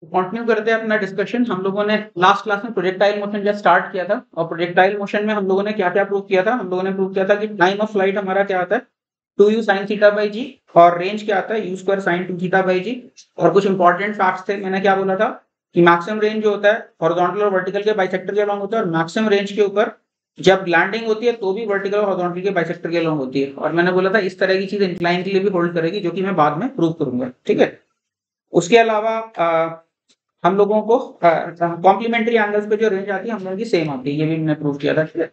Continue करते हैं अपना डिस्कशन। हम लोगों ने लास्ट क्लास में प्रोजेक्टाइल मोशन जब स्टार्ट किया था, और प्रोजेक्टाइल मोशन में हम लोगों ने क्या क्या प्रूव किया था। हम लोगों ने प्रूव किया था कि टाइम ऑफ फ्लाइट हमारा क्या आता है, 2u sin theta by g, और रेंज क्या आता है, u square sin 2 theta by g. और कुछ इंपॉर्टेंट फैक्ट्स थे। मैंने क्या बोला था कि मैक्सिमम रेंज जो होता है हॉरिजॉन्टल और वर्टिकल के बाइसेक्टर के अलॉन्ग होता है, और मैक्सिमम रेंज के ऊपर जब लैंडिंग होती है तो भी वर्टिकल और हॉरिजॉन्टल के बाइसेक्टर के अलॉन्ग होती है। और मैंने बोला था इस तरह की चीज इंक्लाइन के लिए भी होल्ड करेगी, जो कि मैं बाद में प्रूव करूंगा। ठीक है। उसके अलावा हम लोगों को कॉम्प्लीमेंट्री एंगल्स पे जो रेंज आती है हम लोगों की सेम आती है, ये भी मैंने प्रूव किया था। ठीक है।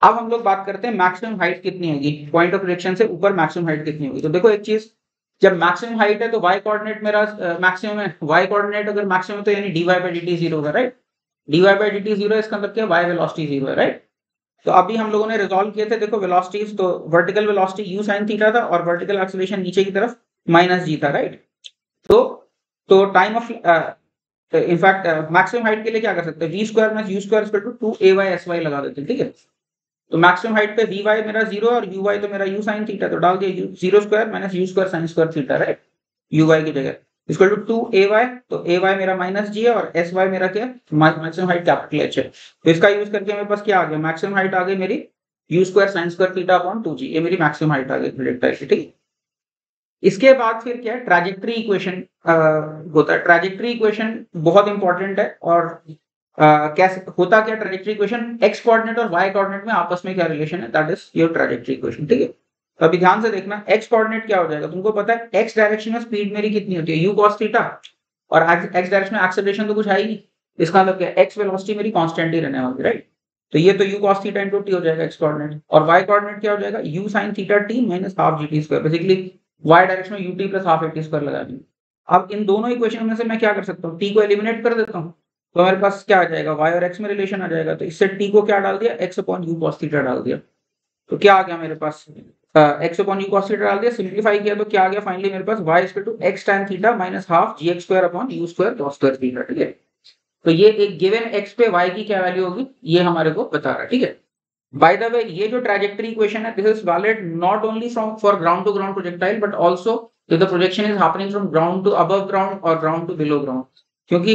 अब हम लोग बात करते हैं मैक्सिमम हाइट कितनी होगी, पॉइंट ऑफ रिएक्शन से ऊपर मैक्सिमम हाइट कितनी होगी। तो देखो एक चीज, जब मैक्सिमम हाइट है तो y कोऑर्डिनेट मेरा मैक्सिमम है। y कोऑर्डिनेट अगर मैक्सिमम है तो यानी dy बाई dt जीरो होगा, right. dy by dt zero, इसका मतलब क्या है, y वेलोसिटी जीरो है, राइट। तो अभी हम लोगों ने रिजॉल्व किए थे, देखो वेलोसिटीज, तो vertical velocity u sin theta था, और वर्टिकल एक्सेलरेशन नीचे की तरफ माइनस जी था, राइट। तो time of in fact maximum height के लिए क्या कर सकते हैं, v square minus u square equal to 2ay/sy लगा देते हैं। ठीक है। तो मैक्सिमम हाइट पे वी वाई मेरा जीरो और यू वाई तो मेरा यू साइन थीटा, तो डाल दिया zero square minus u square sine square theta, right. U y की जगह इक्वल टू 2ay, तो ay मेरा माइनस जी है और sy मेरा क्या, मैक्सिमम हाइट कैपिटल एच है। तो इसका यूज करके मेरे पास क्या आ गया, मैक्सिमम हाइट आ गई मेरी you square sine square theta upon 2g, ये मेरी मैक्सिमम हाइट आ गई प्रोजेक्टाइल की। ठीक है। इसके बाद फिर क्या है, ट्रैजेक्टरी इक्वेशन होता है। ट्रैजेक्टरी इक्वेशन बहुत इंपॉर्टेंट है। और कैसे होता क्या ट्रैजेक्टरी इक्वेशन, एक्स कोऑर्डिनेट और वाई कोऑर्डिनेट में आपस में क्या रिलेशन है, that is your trajectory equation. ठीक है। तो अभी ध्यान से देखना, एक्स कोऑर्डिनेट क्या हो जाएगा, तुमको पता है एक्स डायरेक्शन में स्पीड मेरी कितनी होती है, यू कॉस थीटा, और एक्स डायरेक्शन में एक्सेलरेशन तो कुछ है ही नहीं। इसका मतलब क्या, एक्स वेलोसिटी मेरी कांस्टेंट ही रहने वाली, राइट। तो ये तो u cos theta into t हो जाएगा एक्स कोऑर्डिनेट, और वाई कोऑर्डिनेट क्या हो जाएगा, u sine theta t minus half g t square, basically y direction में u t plus half a t square लगा देंगे। अब इन दोनों इक्वेशन में से मैं क्या कर सकता हूँ, टी को एलिमिनेट कर देता हूँ, तो मेरे पास क्या आ जाएगा, y और x में रिलेशन आ जाएगा। तो इससे t को क्या डाल दिया, x upon you cos theta डाल दिया। तो क्या आ गया मेरे पास, x upon you cos theta डाल दिया, सिंप्लीफाई किया तो क्या आ गया फाइनली मेरे पास, y equal to x tan theta minus half g x square upon u square cos square theta. ठीक है। तो ये एक गिवन x पे y की क्या वैल्यू होगी, ये हमारे को बता रहा है। ठीक है। बाय द वे, ये जो ट्रैजेक्टरी इक्वेशन है, this is valid not only from for ground to ground projectile, but also if the projection is happening from ground to above ground or ground to below ground। क्योंकि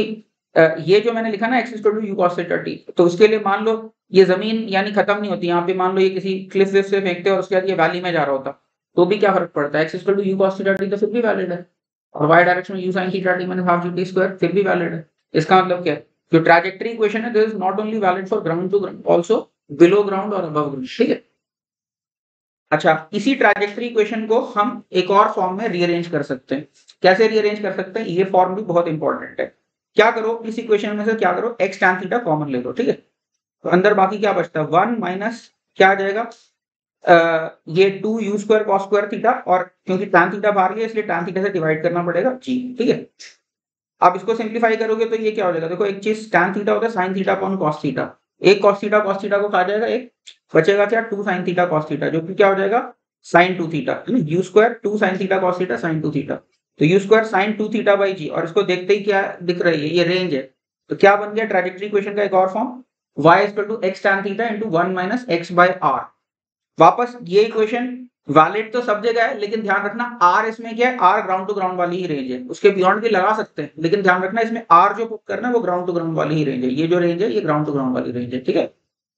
ये जो मैंने लिखा ना x equal to u cos theta t, तो उसके लिए मान लो ये जमीन यानी खत्म नहीं होती, यहाँ पे मान लो ये किसी क्लिफ विफ से फेंकते और उसके बाद ये वैली में जा रहा होता, तो भी क्या फर्क पड़ता है, x equal to u cos theta t तो फिर भी वैलिड है, और y डायरेक्शन में u sine theta t minus half g t square फिर भी वैलिड है। इसका मतलब क्या है, जो ट्रैजेक्टरी इक्वेशन है this is not only valid for ground to ground, also below ground और अबव ग्राउंड। ठीक है। अच्छा, इसी ट्रैजेक्टरी इक्वेशन को हम एक और फॉर्म में रीअरेंज कर सकते हैं। कैसे रीअरेंज कर सकते हैं, ये फॉर्म भी बहुत इंपॉर्टेंट है। क्या करो, इस इक्वेशन में से क्या करो, x tan थीटा कॉमन ले लो। ठीक है। तो अंदर बाकी क्या बचता है, 1 माइनस क्या आ जाएगा, ये 2 you square cos square theta, और क्योंकि tan थीटा बाहर गया इसलिए tan थीटा से डिवाइड करना पड़ेगा जी। ठीक है। अब इसको सिंप्लीफाई करोगे तो ये क्या हो जाएगा, देखो एक चीज tan थीटा होता है sin theta upon cos theta, एक cos थीटा को खा जाएगा, एक बचेगा क्या, 2 sin थीटा cos थीटा, जो कि क्या हो जाएगा sin 2 theta, u square 2 sin theta cos theta sin 2 theta, तो u square sin 2 theta by g, और इसको देखते ही क्या दिख रही है, ये रेंज है। तो क्या बन गया ट्रैजेक्टरी इक्वेशन का एक और form, y equal to x tan theta into 1 minus x by r। वापस ये इक्वेशन वैलिड तो सब जगह है, लेकिन ध्यान रखना r इसमें क्या है, r ग्राउंड टू ग्राउंड वाली ही रेंज है, उसके बियॉन्ड भी लगा सकते हैं, लेकिन ध्यान रखना इसमें r जो पुट करना है वो ग्राउंड टू ग्राउंड वाली ही रेंज है, ये जो रेंज है ये ग्राउंड टू ग्राउंड वाली रेंज है। ठीक है।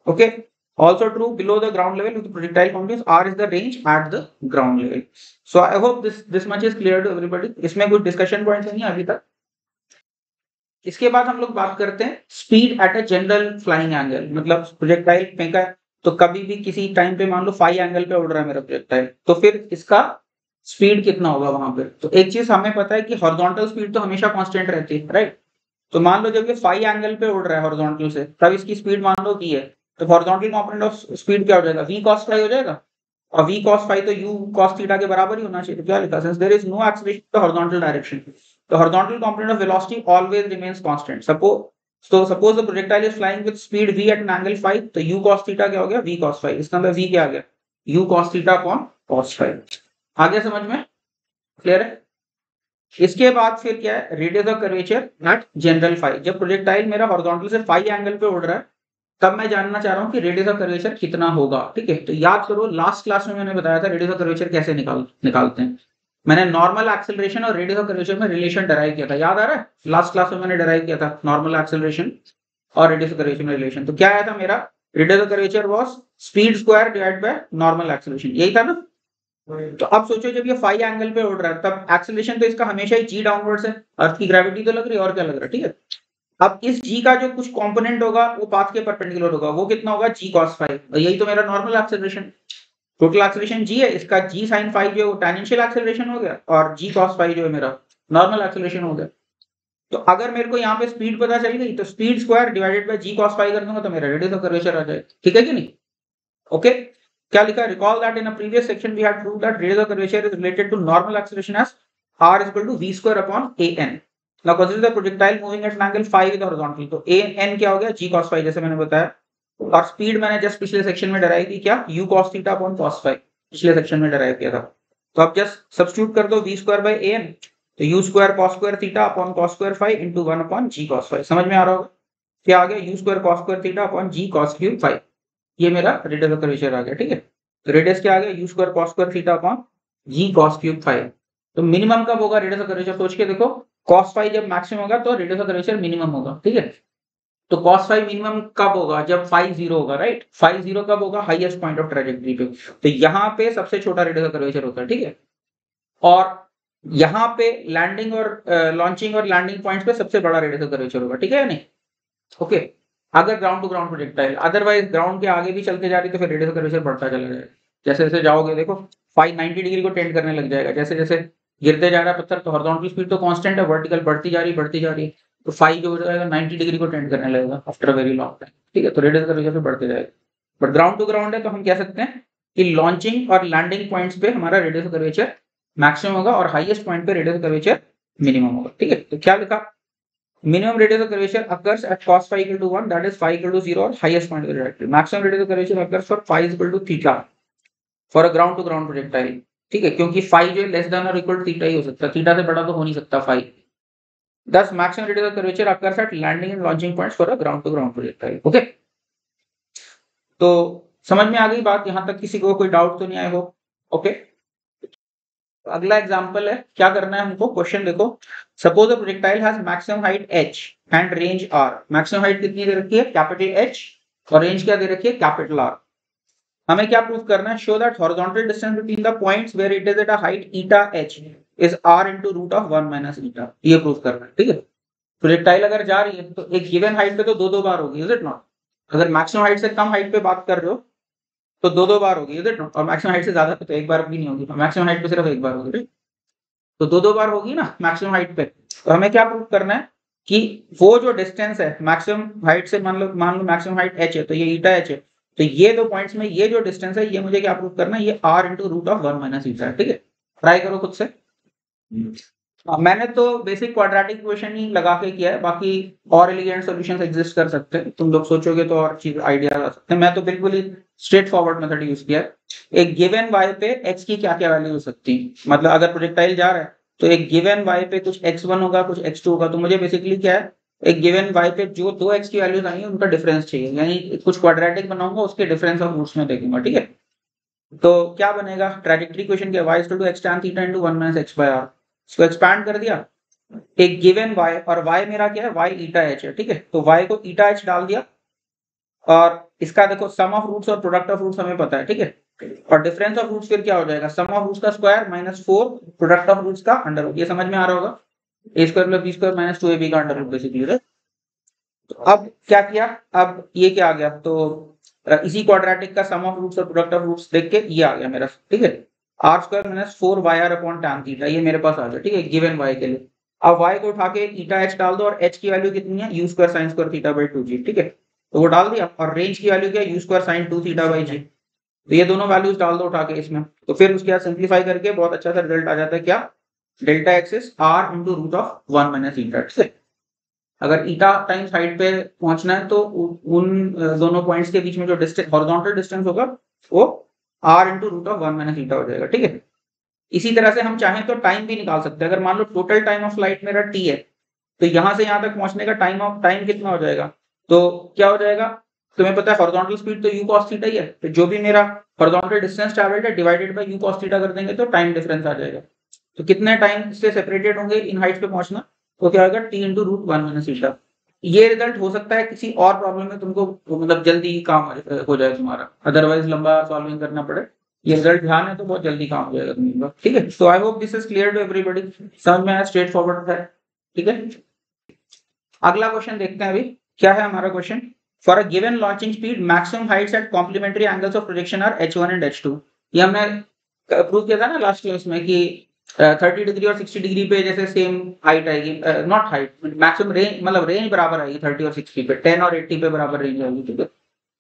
Okay. Also true below the ground level with the projectile continues, r is the range at the ground level. So I hope this much is clear to everybody. इसमें कुछ discussion points नहीं है अभी तक। इसके बाद हम लोग बात करते हैं speed at a general flying angle, मतलब प्रोजेक्टाइल फेंका है तो कभी भी किसी टाइम पे मान लो फाई एंगल पे उड़ रहा है मेरा प्रोजेक्टाइल, तो फिर इसका स्पीड कितना होगा वहां पे। तो एक चीज हमें पता है कि हॉरिजॉन्टल स्पीड तो हमेशा कांस्टेंट रहती है, राइट। तो मान लो जब ये फाई एंगल पे उड़ रहा है हॉरिजॉन्टल से, तब इसकी स्पीड मान लो v है, तो हॉरिजॉन्टल कंपोनेंट ऑफ स्पीड क्या हो जाएगा, v cos फाई हो जाएगा, और v cos फाई तो u cos थीटा के बराबर ही होना चाहिए। तो क्या लिखा, since there is no acceleration in the horizontal direction, the horizontal component of velocity always remains constant। Suppose the projectile is flying with speed v at an angle phi, तो u cos theta क्या हो गया, v cos phi, इसका मतलब v क्या आ गया, u cos theta upon cos phi। आ गया समझ में, क्लियर है। इसके बाद फिर क्या है, radius of curvature at general phi. जब प्रोजेक्टाइल मेरा हॉरिजॉन्टल से फाई एंगल पे उड़ रहा है, तब मैं जानना चाह रहा हूँ कि रेडियस ऑफ कर्वेचर कितना होगा। ठीक है। तो याद करो लास्ट क्लास में मैंने बताया था रेडियस ऑफ कर्वेचर कैसे निकालते हैं। मैंने नॉर्मल एक्सेलरेशन और रेडियस ऑफ कर्वेचर में रिलेशन डिराइव किया था, याद आ रहा है? लास्ट क्लास में मैंने डिराइव किया था नॉर्मल एक्सेलरेशन और रेडियस ऑफ कर्वेचर में रिलेशन। तो क्या आया था मेरा? Radius of curvature was speed square divided by normal acceleration, यही था ना? तो अब सोचो जब ये फाई एंगल पे उड़ रहा है तब एक्सेलरेशन तो इसका हमेशा ही जी डाउनवर्ड्स है, अर्थ की ग्रेविटी तो लग रही है, और क्या लग रहा है, ठीक है? अब इस जी का जो कुछ कंपोनेंट होगा वो पाथ के परपेंडिकुलर होगा, वो कितना होगा? जी cos फाई, और यही तो मेरा नॉर्मल एक्सेलरेशन, टोटल एक्सेलरेशन जी है, इसका जी sin फाई जो है वो टेंजेंशियल एक्सेलरेशन हो गया, और जी cos फाई जो है मेरा नॉर्मल एक्सेलरेशन हो गया। तो अगर मेरे को यहाँ पे स्पीड पता चल गई तो speed square divided by g cos phi कर दूंगा तो मेरा रेडियस ऑफ कर्वेचर आ जाएगा, ठीक है कि नहीं? ओके, क्या लिखा? Recall that in a previous section we had proved that radius of curvature is related to normal acceleration as r is equal to v square upon an. Now consider the projectile moving at an angle phi with horizontal. तो an क्या हो गया? g cos phi, जैसे मैंने बताया, और speed मैंने just पिछले सेक्शन में डराइव की, क्या? u cos theta upon cos phi, पिछले सेक्शन में डराइव किया था। तो अब जस्ट सब्स्टिट्यूट कर दो v स्क्वायर बाय an, तो u square cos square theta upon cos square phi into 1 upon g cos phi। समझ में आ रहा होगा? क्या आ गया? u square cos square theta upon g cos cube phi, ये मेरा रेडियस ऑफ कर्वेचर आ गया, ठीक है? तो रेडियस क्या आ गया? u square cos square theta upon g cos cube phi। तो मिनिमम कब होगा रेडियस ऑफ कर्वेचर? सोच के देखो, cos फाई जब मैक्सिमम होगा तो रेडियस ऑफ कर्वेचर मिनिमम होगा, ठीक है? तो cos फाई मिनिमम कब होगा? जब फाई जीरो होगा, राइट? फाई जीरो कब होगा? हाईएस्ट पॉइंट ऑफ ट्रैजेक्टरी पे, तो यहाँ पे सबसे छोटा रेडियस ऑफ कर्वेचर होता है, ठीक है? और यहाँ पे लैंडिंग और लॉन्चिंग और लैंडिंग पॉइंट्स पे सबसे बड़ा रेडियस ऑफ कर्वेचर होगा, ठीक है या नहीं? ओके, अगर ground to ground projectile, otherwise ground के आगे भी चलते जा रही तो फिर रेडियस ऑफ कर्वेचर बढ़ता चला जाएगा। जैसे जैसे जाओगे देखो, फाई 90 डिग्री को टेंड करने लग जाएगा, जैसे जैसे गिरते जा रहा है पत्थर, तो हॉरिजॉन्टल स्पीड तो कांस्टेंट है, वर्टिकल बढ़ती जा रही है, तो फाई जो हो जाएगा 90 डिग्री को टेंड करने लगेगा after a very long time, ठीक है? तो रेडियस कर्वेचर भी बढ़ते जाएगा। बट ग्राउंड टू ग्राउंड है तो हम कह सकते हैं कि लॉन्चिंग और लैंडिंग पॉइंट्स पे हमारा रेडियस कर्वेचर मैक्सिमम होगा और हाईएस्ट पॉइंट पे रेडियस कर्वेचर मिनिमम होगा, ठीक है? तो क्या लिखा? Minimum radius of curvature occurs at cos phi equal to 1, that is phi equal to 0 और highest point of the trajectory. Maximum radius of curvature occurs for phi is equal to theta for a ground to ground projectile, ठीक है? क्योंकि phi जो है less than और equal to theta ही हो सकता है, थीटा से बड़ा तो हो नहीं सकता phi। Thus maximum radius of curvature occurs at landing and launching points for a ground to ground projectile. Okay, तो समझ में आ गई बात? यहां तक किसी को कोई डाउट तो नहीं आया हो? ओके, अगला एग्जांपल है, क्या करना है हमको? क्वेश्चन देखो, suppose a projectile has maximum height h and range r। Maximum height कितनी दे रखी है? कैपिटल H, और रेंज क्या दे रखी है? Capital R। हमें क्या प्रूव करना है? Show that horizontal distance between the points where it is at a height eta h is r into root of 1 minus eta, ये प्रूव करना है, ठीक है? प्रोजेक्टाइल अगर जा रही है तो एक गिवन हाइट पे तो दो बार होगी, इज इट नॉट? अगर मैक्सिमम हाइट से कम हाइट पे बात कर रहे हो तो दो बार होगी, इज इट नॉट? और मैक्सिमम हाइट से ज्यादा पे तो एक बार भी नहीं होगी, मैक्सिमम हाइट पे सिर्फ एक बार होगी, तो दो बार होगी ना मैक्सिमम हाइट पे। तो हमें क्या प्रूव करना है कि वो जो डिस्टेंस है मैक्सिमम हाइट से, मान लो मैक्सिमम हाइट h है, तो ये ईटा h है, तो ये दो पॉइंट्स में ये जो डिस्टेंस है ये मुझे क्या प्रूव करना है? ये r into root of 1 minus eta है, ठीक है? ट्राई करो खुद से। मैंने तो बेसिक क्वाड्रेटिक इक्वेशन ही लगा के किया है, बाकी और एलिगेंट सॉल्यूशंस एग्जिस्ट कर सकते हैं, तुम लोग सोचोगे तो और चीज आइडिया आ सकते हैं। मैं तो बिल्कुल ही स्ट्रेट फॉरवर्ड मेथड यूज किया है। एक गिवन y पे x की क्या क्या वैल्यू हो सकती है, मतलब अगर प्रोजेक्टाइल जा रहा है तो एक गिवन y पे कुछ x1 होगा, कुछ x2 होगा, तो मुझे बेसिकली क्या है, एक गिवन y पे जो दो x की वैल्यूज आएंगी उनका डिफरेंस चाहिए, यानी कुछ क्वाड्रेटिक बनाऊंगा, उसके डिफरेंस ऑफ रूट्स में देखूंगा, ठीक है? तो क्या बनेगा? ट्रैजेक्टरी इक्वेशन क्या? y equal to x tan theta into 1 minus x by r। इसको एक्सपैंड कर दिया, एक गिवन y, और y मेरा क्या है? y ईटा h है, ठीक है? तो y को ईटा h डाल दिया, और इसका देखो सम ऑफ रूट्स और प्रोडक्ट ऑफ रूट्स हमें पता है, ठीक है? और डिफरेंस ऑफ रूट्स फिर क्या हो जाएगा? सम ऑफ रूट्स का square minus 4 product of roots का अंडर रूट। ये समझ में आ रहा होगा? a square plus b square minus 2ab का अंडर रूट बेसिकली, राइट? तो अब क्या किया? अब ये क्या आ गया? तो इसी क्वाड्रेटिक का सम ऑफ रूट्स और प्रोडक्ट ऑफ रूट्स देख के ये आ गया मेरा, ठीक है? r square minus 4yr upon tan theta, ये मेरे पास आ गया, ठीक है? गिवन y के लिए। अब y को उठा के ईटा h डाल दो, और h की वैल्यू कितनी है? u square sin square theta by 2g, ठीक है? तो वो डाल दिया, और रेंज की वैल्यू क्या है? u square sin 2 theta by g। तो ये दोनों वैल्यूज डाल दो उठा के इसमें, तो फिर उसके बाद सिंप्लीफाई करके बहुत अच्छा सा रिजल्ट आ जाता है, क्या? Delta axis r into root of 1 minus eta, ठीक है? अगर ईटा टाइम्स हाइट पे पहुंचना है तो उन दोनों पॉइंट्स के बीच में जो डिस्टेंस, हॉरिजॉन्टल डिस्टेंस होगा, वो r into root of 1 minus eta हो जाएगा, ठीक है? इसी तरह से हम चाहें तो टाइम भी निकाल सकते हैं। अगर मान लो टोटल टाइम ऑफ फ्लाइट मेरा t है, तो यहां से यहां तक पहुंचने का टाइम कितना हो जाएगा? तो क्या हो जाएगा? तुम्हें पता है हॉरिजॉन्टल स्पीड तो u cos थीटा ही है, तो जो भी मेरा हॉरिजॉन्टल डिस्टेंस ट्रैवल्ड है divided by u cos theta कर देंगे तो टाइम डिफरेंस आ जाएगा। तो कितने टाइम से सेपरेटेड होंगे इन हाइट्स पे पहुंचना, तो क्या होगा t into root one minus theta. ये रिजल्ट हो सकता है किसी और प्रॉब्लम में तुमको मतलब जल्दी ही काम हो जाए तुम्हारा, अदरवाइज लंबा सॉल्विंग करना पड़े। ये रिजल्ट ध्यान है तो बहुत जल्दी काम हो जाएगा तुम्हारा, ठीक है। So I hope this is clear to everybody, समझ में आया, स्ट्रेट फॉरवर्ड है, ठीक है। अगला क्वेश्चन देखते हैं अभी, क्या है हमारा question. For a given launching speed maximum heights at complementary angles of projection are h1 and h2। ये हमने प्रूव किया था ना लास्ट क्लास में कि 30 डिग्री और 60 डिग्री पे जैसे सेम हाइट आएगी, नॉट हाइट मैक्सिमम रेंज, मतलब रेंज बराबर आएगी 30 और 60 पे, 10 और 80 पे बराबर रेंज आएगी, ठीक है।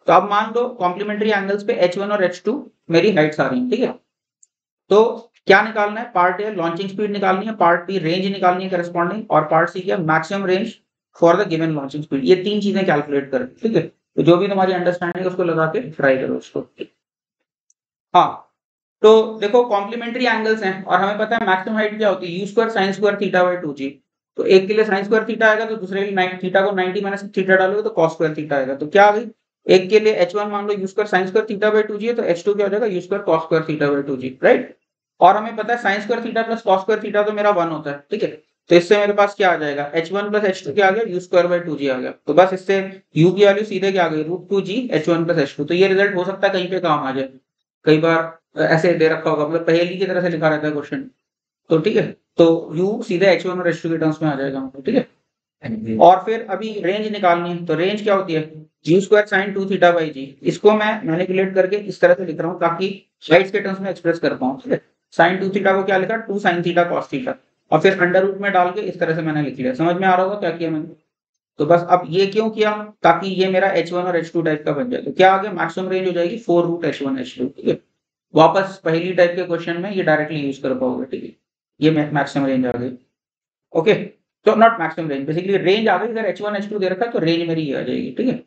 तो अब मान लो कॉम्प्लीमेंट्री एंगल्स पे h1 और h2 मेरी हाइट्स आ रही है, ठीक है। तो क्या निकालना है, पार्ट ए लॉन्चिंग स्पीड निकालनी है, पार्ट बी रेंज निकालनी है करस्पॉन्डिंग, और पार्ट सी क्या maximum range for the given launching speed. ये तीन चीजें कैलकुलेट कर, ठीक है। तो जो भी तुम्हारी अंडरस्टैंडिंग है उसको लगा के ट्राई करो उसको। हाँ, तो देखो कॉम्प्लीमेंट्री एंगल्स हैं और हमें पता है मैक्सिमम हाइट क्या होती है, u square sine square theta by 2g। तो एक के लिए साइन स्क्वायर थीटा आएगा तो दूसरे के लिए थीटा को 90 माइनस थीटा डालोगे तो कॉस स्क्वायर थीटा आएगा। तो क्या आ गई, एक के लिए h1 मान लो u square sine square theta by 2g है, तो h2 क्या हो जाएगा, u square cos square theta by 2g, right. और हमें पता है sine square theta plus cos square theta तो मेरा 1 होता है, ठीक है। तो इससे मेरे पास क्या आ जाएगा, h1 प्लस h2 क्या आ गया, यू स्क्वायर बाई 2g आ गया। तो बस इससे u की वैल्यू सीधे क्या आ गई, √2g h1 प्लस h2। तो ये रिजल्ट हो सकता है कहीं पे काम आ जाए, कई बार ऐसे दे रखा होगा, मतलब पहेली की तरह से लिखा रहता है क्वेश्चन, तो ठीक है। तो u सीधे h1 और h2 के टर्म्स में आ जाएगा, ठीक है। और फिर अभी रेंज निकालनी है, तो रेंज क्या होती है, u square sine 2 theta by g. इसको मैं मैनिपुलेट करके इस तरह से लिख रहा हूँ ताकि हाइट्स के टर्म्स में एक्सप्रेस कर पाऊँ, ठीक है। साइन 2 थीटा को क्या लिखा, 2 साइन थीटा कॉस थीटा, और फिर अंडर रूट में डाल के इस तरह से मैंने लिख लिया। समझ में आ रहा होगा क्या किया मैंने। तो बस अब ये क्यों किया, ताकि ये मेरा h1 और h2 टाइप का बन जाए। तो क्या आ गया, मैक्सिमम रेंज हो जाएगी 4 रूट h1 h2, ठीक है। वापस पहली टाइप के क्वेश्चन में ये डायरेक्टली यूज कर पाओगे, ठीक है। ये मैक्सिमम रेंज आ गई, ओके। तो not maximum range, basically range आ गई, अगर h1 h2 दे रखा है तो रेंज मेरी ये आ जाएगी, ठीक है।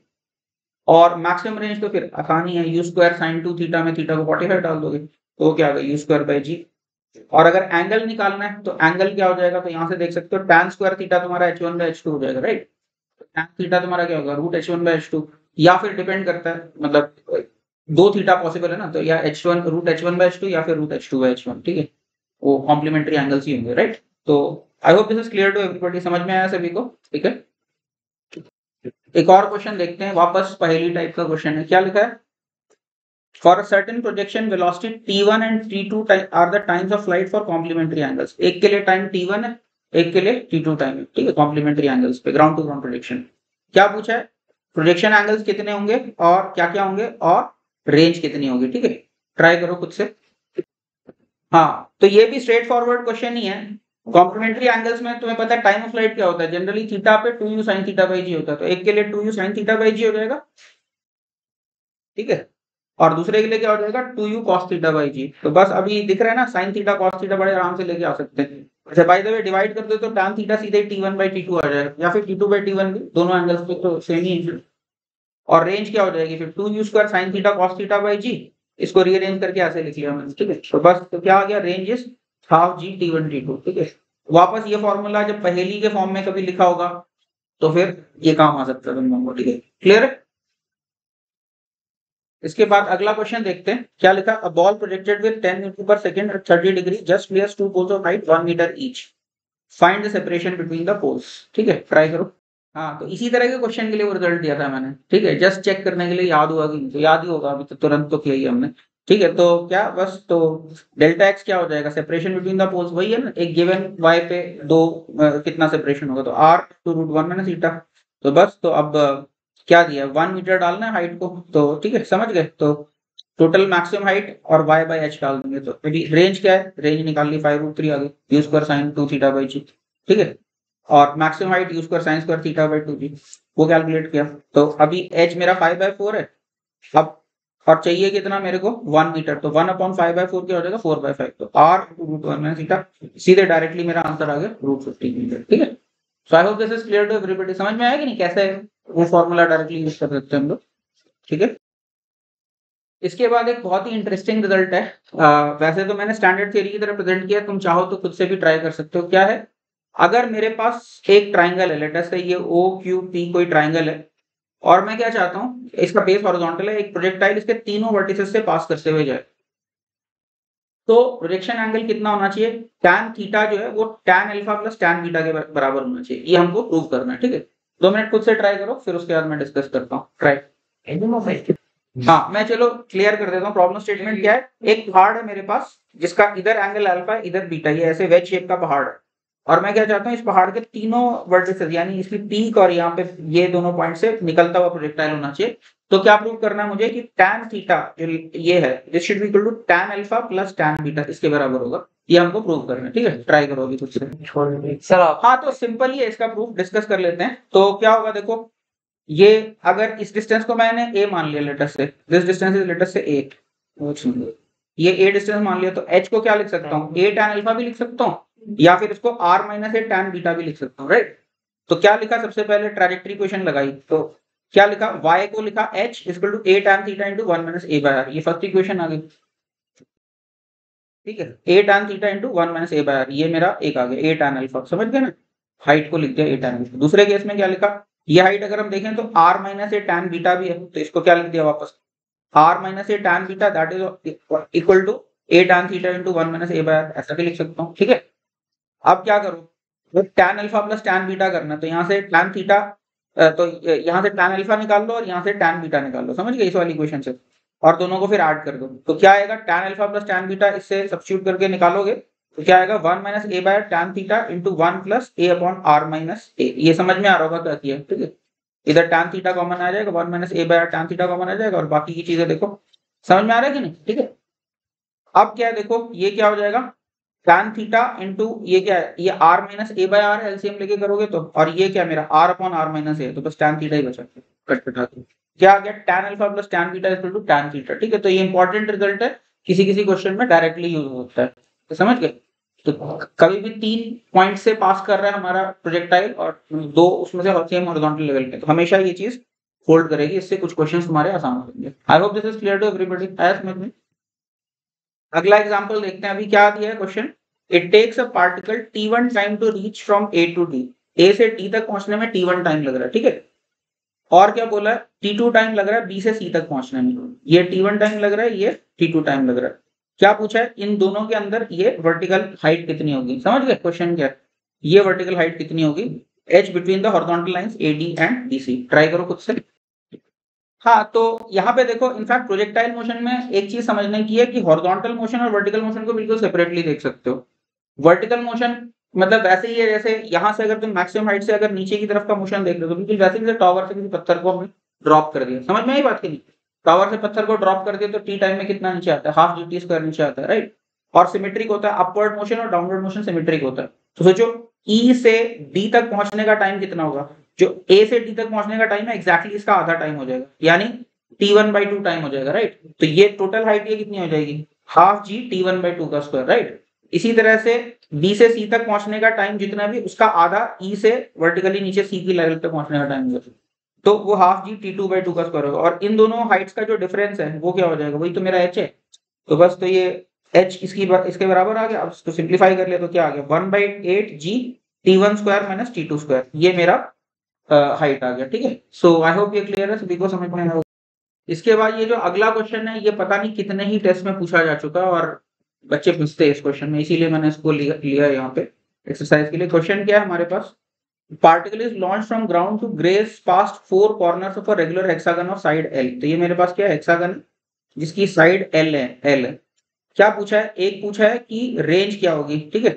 और मैक्सिमम रेंज तो फिर आसानी है, यू स्क्वायर साइन 2 थीटा में थीटा को 45 डाल दोगे तो क्या आ गया, यू स्क्वायर बाई जी। और अगर एंगल निकालना है तो एंगल क्या हो जाएगा, तो यहाँ से देख सकते हो tan स्क्वायर थीटा तुम्हारा h1 बाई h2 हो जाएगा, राइट। tan थीटा तुम्हारा क्या होगा, रूट h1 बाई h2, या फिर डिपेंड करता है, मतलब दो थीटा पॉसिबल है ना, तो या h1 root h1 by h2 या फिर रूट h2 बाई h1, ठीक है। वो कॉम्प्लीमेंट्री एंगल्स ही होंगे, राइट। तो I hope this is clear to everybody, समझ में आया सभी को, ठीक है। एक और क्वेश्चन देखते हैं, वापस पहली टाइप का क्वेश्चन है। क्या लिखा है, for a certain projection velocity t1 and t2 are the times of flight for complementary angles. एक के लिए टाइम t1 है, एक के लिए t2 टाइम है, ठीक है। कॉम्प्लीमेंट्री एंगल्स पे ग्राउंड टू ग्राउंड प्रोजेक्शन क्या पूछा है, प्रोजेक्शन एंगल्स कितने होंगे और क्या क्या होंगे और रेंज कितनी होगी, ठीक है। ट्राई करो खुद से। हाँ, तो ये भी स्ट्रेट फॉरवर्ड क्वेश्चन ही है। कॉम्प्लीमेंट्री एंगल्स में तुम्हें पता है टाइम ऑफ फ्लाइट क्या होता है, जनरली थीटा पे 2u sin थीटा बाई जी होता है। तो एक के लिए 2u sin थीटा बाई जी हो जाएगा, ठीक है। और दूसरे के लिए क्या हो जाएगा, 2u cos थीटा बाई जी। तो बस अभी दिख रहा है ना, sin थीटा cos थीटा बड़े आराम से लेके आ सकते हैं। अच्छा, बाय द वे डिवाइड कर दो तो tan थीटा सीधे t1 बाई t2 आ जाएगा, या फिर t2 बाई t1 भी, दोनों एंगल्स पे तो सेम ही है। और रेंज क्या हो जाएगी फिर, 2u square sin theta cos theta by g. इसको रीअरेंज करके ऐसे लिख लिया मैंने, ठीक है। तो बस तो क्या आ गया, range is half ji t1 t2, ठीक है। वापस ये फॉर्मूला जब पहेली के फॉर्म में कभी लिखा होगा तो फिर ये काम आ सकता है तुम लोगों को, ठीक है। क्लियर है। इसके बाद अगला क्वेश्चन देखते हैं, क्या लिखा, a ball projected with 10 metre per second at 30 degree just clears two poles of height 1 metre each, find the separation between the poles, ठीक है। ट्राई करो। हाँ, तो इसी तरह के क्वेश्चन के लिए वो रिजल्ट दिया था मैंने, ठीक है। जस्ट चेक करने के लिए याद हुआ कि नहीं, तो याद ही होगा, अभी तो तुरंत तो किया ही हमने, ठीक है। तो क्या बस तो डेल्टा एक्स क्या हो जाएगा, सेपरेशन बिटवीन द पोल्स वही है ना, एक गिवन वाई पे दो कितना सेपरेशन होगा, तो r two root one minus theta. तो बस तो अब क्या दिया, 1 मीटर डालना है हाइट को, तो ठीक है समझ गए। तो टोटल मैक्सिमम हाइट और y बाई एच डाल देंगे। तो रेंज क्या है, रेंज निकाल ली 5√3 आ गई, u square sine 2 theta by g, ठीक है। और maximum height u square sine square theta by 2g, वो कैलकुलेट किया। तो अभी एच मेरा 5/4 है अब, और चाहिए कितना मेरे को 1 मीटर, तो 1/5/4 क्या हो जाएगा 4/5। तो r root one minus theta, सीधे डायरेक्टली मेरा आंसर आ गया √50 मीटर, ठीक है। So I hope this is clear to everybody, समझ में आया कि नहीं, कैसे वो फॉर्मूला डायरेक्टली यूज कर सकते हैं हम लोग, ठीक है। इसके बाद एक बहुत ही इंटरेस्टिंग रिजल्ट है। वैसे तो मैंने स्टैंडर्ड थ्योरी की तरह प्रेजेंट किया, तुम चाहो तो खुद से भी ट्राई कर सकते हो। क्या है, अगर मेरे पास एक ट्राइंगल है, लेट अस से ये ओ क्यू पी कोई ट्राइंगल है, और मैं क्या चाहता हूँ, इसका बेस हॉरिजॉन्टल है, एक प्रोजेक्टाइल इसके तीनों वर्टिसेस से पास करते हुए जाए। तो प्रोजेक्शन एंगल कितना होना चाहिए, tan थीटा जो है वो tan alpha plus tan beta के बराबर होना चाहिए, ये हमको प्रूव करना है। ठीक है, 2 मिनट खुद से ट्राई करो, फिर उसके बाद मैं डिस्कस करता हूँ। ट्राई हाँ, मैं चलो क्लियर कर देता हूँ। प्रॉब्लम स्टेटमेंट क्या है, एक पहाड़ है मेरे पास जिसका इधर एंगल अल्फा है, इधर बीटा, ये ऐसे वेज शेप का पहाड़ है, और मैं क्या चाहता हूँ इस पहाड़ के तीनों वर्टिसेस यानी इसकी पीक और यहाँ पे ये दोनों पॉइंट से निकलता हुआ प्रोजेक्टाइल होना चाहिए। तो क्या प्रूव करना है मुझे कि tan थीटा जो ये है, this should be equal to tan alpha plus tan beta, इसके बराबर होगा। ये हमको प्रूव करना है। ठीक है, ट्राई करो अभी कुछ से सर आप। हाँ, तो सिंपल ही है, इसका प्रूफ डिस्कस कर लेते हैं। तो क्या होगा देखो, ये अगर इस डिस्टेंस को मैंने a मान लिया, लेटर से दिस डिस्टेंस इज लेटर से a, ये a डिस्टेंस मान लिया, तो h को क्या लिख सकता हूँ, a tan अल्फा भी लिख सकता हूँ, या फिर इसको r minus a tan beta भी लिख सकता हूँ, राइट। तो क्या लिखा, सबसे पहले ट्रैजेक्टरी इक्वेशन लगाई, तो क्या लिखा, y को लिखा h equal to a tan theta into 1 minus a by r, ये फर्स्ट इक्वेशन आ गई। ठीक है, a tan theta into 1 minus a by r, ये मेरा एक आ गया a tan अल्फा, समझ गए ना, हाइट को लिख दिया a tan अल्फा। दूसरे केस में क्या लिखा, ये हाइट अगर हम देखें तो r minus a tan beta भी है, तो इसको क्या लिख दिया वापस, r minus a tan beta that is equal to a tan theta into 1 minus a by r, ऐसा भी लिख सकता हूँ। ठीक है, अब क्या करूँ, तो tan alpha plus tan beta करना, तो यहाँ से tan थीटा, तो यहाँ से tan अल्फा निकाल लो और यहाँ से tan बीटा निकाल लो, समझ गए इस वाली इक्वेशन से, और दोनों को फिर ऐड कर दो। तो क्या आएगा, tan alpha plus tan beta इससे सब्स्टिट्यूट करके निकालोगे तो क्या आएगा, 1 minus a bye tan theta into 1 plus a upon r minus a। ये समझ में आ रहा होगा क्या किया। ठीक है, इधर tan थीटा कॉमन आ जाएगा, 1 minus a bye tan theta common आ जाएगा, और बाकी की चीजें देखो समझ में आ रहा है कि नहीं। ठीक है, अब क्या है देखो, ये क्या हो जाएगा, tan थीटा इंटू ये क्या है, ये r minus a by r LCM लेके करोगे तो, और ये क्या मेरा r upon r minus a, तो बस tan थीटा ही बचा, कट कटा के क्या आ गया, tan alpha plus tan beta equal to tan theta. ठीक है, तो ये इंपॉर्टेंट रिजल्ट है, किसी किसी क्वेश्चन में डायरेक्टली यूज होता है, तो समझ गए। तो कभी भी 3 पॉइंट से पास कर रहा है हमारा प्रोजेक्टाइल, और 2 उसमें से सेम हॉरिजॉन्टल लेवल पे, तो हमेशा ये चीज होल्ड करेगी, इससे कुछ क्वेश्चन हमारे आसान हो जाएंगे। I hope this is clear to everybody, आया समझ में। अगला एग्जांपल देखते हैं, अभी क्या दिया है question, it takes a particle t1 time to reach from a to d, a से d तक पहुंचने में t1 टाइम लग रहा है। ठीक है, और क्या बोला है, t2 टाइम लग रहा है b से c तक पहुंचने में, ये t1 टाइम लग रहा है, ये t2 टाइम लग रहा है। क्या पूछा है, इन दोनों के अंदर ये वर्टिकल हाइट कितनी होगी, समझ गए क्वेश्चन क्या है, ये वर्टिकल हाइट कितनी होगी, h between the horizontal lines AD and BC। Try करो खुद से। हाँ, तो यहाँ पे देखो, इनफैक्ट प्रोजेक्टाइल मोशन में एक चीज समझने की है कि हॉरिजॉन्टल मोशन और वर्टिकल मोशन को बिल्कुल सेपरेटली देख सकते हो। वर्टिकल मोशन मतलब वैसे ही है, जैसे यहाँ से अगर तुम मैक्सिमम हाइट से अगर नीचे की तरफ का मोशन देख रहे हो, तो बिल्कुल वैसे ही टावर से किसी पत्थर को हमने ड्रॉप कर दिया, समझ में आई बात की नहीं, टावर से पत्थर को ड्रॉप कर दिया तो टी टाइम में कितना नीचे आता है, हाफ gt स्क्वायर नीचे आता है, राइट। और सिमेट्रिक होता है, अपवर्ड मोशन और डाउनवर्ड मोशन सिमेट्रिक होता है। तो सोचो ई से डी तक पहुंचने का टाइम कितना होगा, जो ए से डी तक पहुंचने का टाइम है एग्जैक्टली इसका आधा टाइम हो जाएगा, यानी t1/2 टाइम हो जाएगा, राइट। तो ये टोटल हाइट ये कितनी हो जाएगी, हाफ जी t1/2 का स्क्वायर, राइट। इसी तरह से बी से सी तक पहुंचने का टाइम जितना भी, उसका आधा ई से वर्टिकली नीचे सी की लेवल पे पहुंचने का टाइम होगा, तो वो हाफ जी t2/2 का स्क्वायर होगा। और इन दोनों हाइट्स का जो डिफरेंस है वो क्या हो जाएगा, वही तो मेरा h है। तो बस, तो ये h इसके बराबर आ गया। अब इसको सिंप्लीफाई कर लिया तो क्या आ गया, 1/8 g t1 square minus t2 square, ये मेरा हाइट आ गया। ठीक है, सो आई होप ये क्लियर है, सभी को समझ में आया। इसके बाद ये जो अगला क्वेश्चन है, ये पता नहीं कितने ही टेस्ट में पूछा जा चुका है, और बच्चे पूछते हैं इस क्वेश्चन में, इसीलिए मैंने इसको लिया यहाँ पे एक्सरसाइज के लिए। क्वेश्चन क्या है हमारे पास, particle is launch from ground to grace past 4 corners of a regular hexagon of side L। तो ये मेरे पास क्या है, हेक्सागन जिसकी साइड L है, L। क्या पूछा है, एक पूछा है कि रेंज क्या होगी। ठीक है,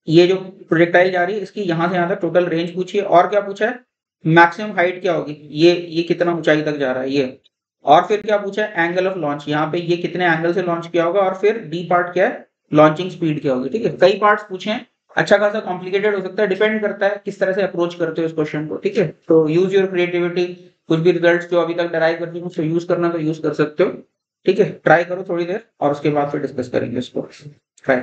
ये जो प्रोजेक्टाइल जा रही है इसकी यहाँ से यहाँ तक टोटल रेंज पूछी है, और क्या पूछा है, मैक्सिमम हाइट क्या होगी, ये कितना ऊंचाई तक जा रहा है ये, और फिर क्या पूछा है, एंगल ऑफ लॉन्च, यहाँ पे ये कितने एंगल से लॉन्च किया होगा, और फिर डी पार्ट क्या है, लॉन्चिंग स्पीड क्या होगी। ठीक है, कई पार्ट्स पूछे हैं, अच्छा खासा कॉम्प्लिकेटेड हो सकता है, डिपेंड करता है किस तरह से अप्रोच करते हो इस क्वेश्चन को। ठीक है, तो यूज योर क्रिएटिविटी, कुछ भी रिजल्ट्स जो अभी तक डराइव करते हो उसको यूज करना तो यूज कर सकते हो। ठीक है, ट्राई करो थोड़ी देर, और उसके बाद फिर डिस्कस करेंगे इसको। ट्राई,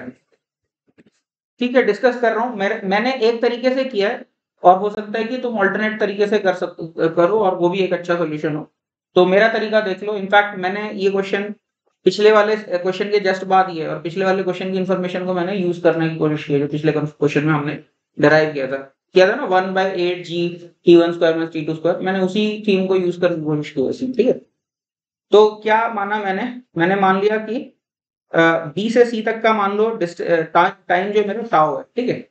ठीक है, डिस्कस कर रहा हूँ। मैंने एक तरीके से किया है, और हो सकता है कि तुम ऑल्टरनेट तरीके से करो, और वो भी एक अच्छा सोल्यूशन हो। तो मेरा तरीका देख लो। इनफैक्ट मैंने ये क्वेश्चन पिछले वाले क्वेश्चन के जस्ट बाद ही है, और पिछले वाले क्वेश्चन की इन्फॉर्मेशन को मैंने यूज करने की कोशिश की है, जो पिछले क्वेश्चन में हमने डराइव किया था ना, 1/8 g t1 square minus t2 square, मैंने उसी थीम को यूज करने की कोशिश की वैसे। ठीक है, तो क्या माना मैंने मान लिया कि बी से सी तक का मान लो टाइम जो मेरा टाउ है, ठीक है,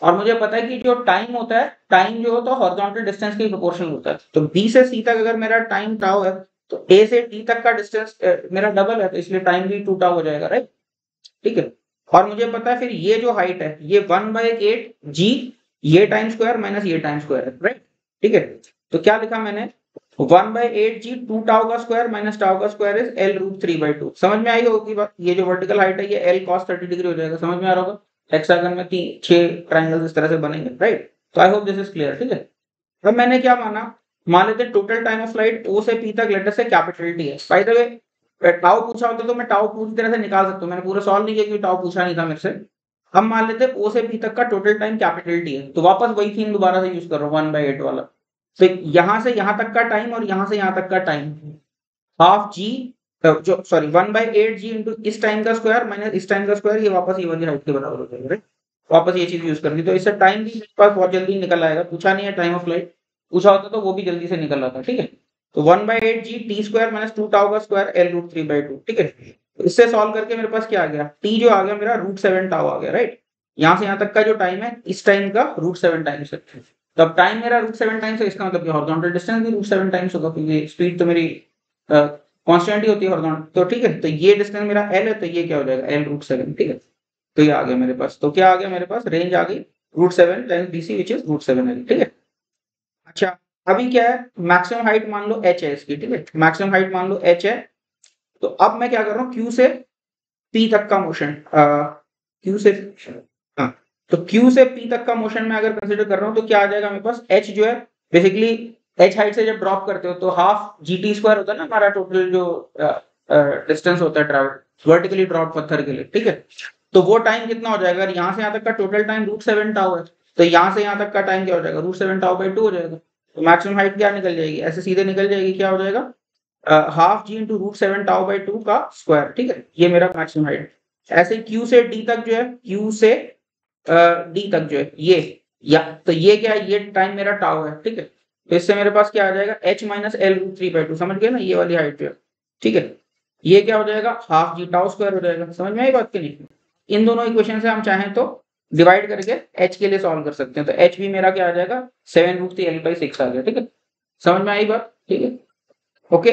और मुझे पता है कि जो टाइम होता है, टाइम जो होता है हॉरिजॉन्टल डिस्टेंस के प्रोपोर्शनल होता है। तो बी से सी तक अगर मेरा टाइम टाउ है तो ए से डी तक का डिस्टेंस मेरा डबल है, तो इसलिए टाइम भी 2 टाउ हो जाएगा, राइट, ठीक है। और मुझे पता है फिर ये जो हाइट है ये 1/8 जी, ये टाइम स्क्वायर माइनस ये टाइम स्क्वायर है, राइट, ठीक है। तो क्या लिखा मैंने, 1/8 जी 2 टाउ का स्क्वायर माइनस टाउ का स्क्वायर इज L रूट 3/2। समझ में आई होगी बात, ये जो वर्टिकल हाइट है ये L cos 30 डिग्री हो जाएगा, समझ में आ रहा होगा। हेक्सागन में 6 ट्राइंगल्स इस तरह से बनेंगे, राइट। तो I hope this is clear, ठीक है। अब मैंने क्या माना, मान लेते total time of flight O से P तक लेटर से कैपिटल T है। बाय द वे टाउ पूछा होता तो मैं टाउ पूरी तरह से निकाल सकता हूँ, मैंने पूरा सॉल्व नहीं किया क्योंकि टाउ पूछा नहीं था मेरे से। हम मान लेते हैं O से P तक का टोटल टाइम कैपिटल T है, तो वापस वही थीम दोबारा से यूज कर रहा हूँ 1/8 वाला। तो यहां से यहां तक का टाइम और यहां से यहां तक का टाइम हाफ जी, जो सॉरी 1/8 जी इंटू इस टाइम का स्क्वायर माइनस इस टाइम का स्क्वायर, ये वापस ये वाली हाइट के बराबर हो जाएगा, राइट। वापस ये चीज यूज करनी, तो इससे टाइम भी मेरे पास बहुत जल्दी निकल आएगा। पूछा नहीं है टाइम ऑफ फ्लाइट, पूछा होता तो वो भी जल्दी से निकल आता, ठीक है। तो 1/8 जी टी स्क्वायर माइनस 2 टाउ का स्क्वायर L रूट 3/2, ठीक है। तो इससे सॉल्व करके मेरे पास क्या आ गया, टी जो आ गया मेरा √7 टाउ आ गया, राइट। यहाँ से यहाँ तक का जो टाइम है इस टाइम का √7 टाइम्स है। तो अब टाइम मेरा √7 टाइम्स है, इसका मतलब कि हॉरिजॉन्टल डिस्टेंस भी √7 टाइम्स होगा, क्योंकि स्पीड तो मेरी कांस्टेंट ही होती है हॉरिजॉन्टल, तो ठीक है। तो ये डिस्टेंस मेरा L है, तो ये क्या हो जाएगा L √7, ठीक है। तो ये आ गया मेरे पास, तो क्या आ गया मेरे पास, रेंज आ गई √7 times BC which is √7L, ठीक है। अच्छा, अभी क्या है, मैक्सिमम हाइट मान लो h है इसकी, ठीक है, मैक्सिमम हाइट मान लो h है। तो अब मैं क्या कर रहा हूँ, Q से P तक का मोशन, Q से, हाँ, तो Q से P तक का मोशन में अगर कंसीडर कर रहा हूँ तो क्या आ जाएगा मेरे पास, h जो है बेसिकली h हाइट से जब ड्रॉप करते हो तो हाफ GT स्क्वायर होता है ना हमारा टोटल जो डिस्टेंस होता है ट्रैवल वर्टिकली ड्रॉप पत्थर के लिए, ठीक है। तो वो टाइम कितना हो जाएगा, यहाँ से यहाँ तक का टोटल टाइम √7 टाउ है, तो यहाँ से यहाँ तक का टाइम क्या हो जाएगा, √7 टाउ/2 हो जाएगा। तो मैक्सिमम हाइट क्या निकल जाएगी, ऐसे सीधे निकल जाएगी, क्या हो जाएगा, हाफ जी इंटू √7 टाउ/2 का स्क्वायर, ठीक है। ये मेरा मैक्सिमम हाइट। ऐसे Q से D तक जो है, Q से D तक जो है ये, या तो ये क्या है, ये टाइम मेरा टाउ है, ठीक है। तो इससे मेरे पास क्या आ जाएगा, h माइनस L रूट 3/2, समझ गए ना, ये वाली हाइट जो है, ठीक है। ये क्या हो जाएगा, हाफ जी टाउ स्क्वायर हो जाएगा, समझ में आई बात की नहीं। इन दोनों इक्वेशन से हम चाहें तो डिवाइड करके h के लिए सॉल्व कर सकते हैं, तो h भी मेरा क्या आ जाएगा 7√3L/6 आ गया, ठीक है। समझ में आई बात, ठीक है, ओके।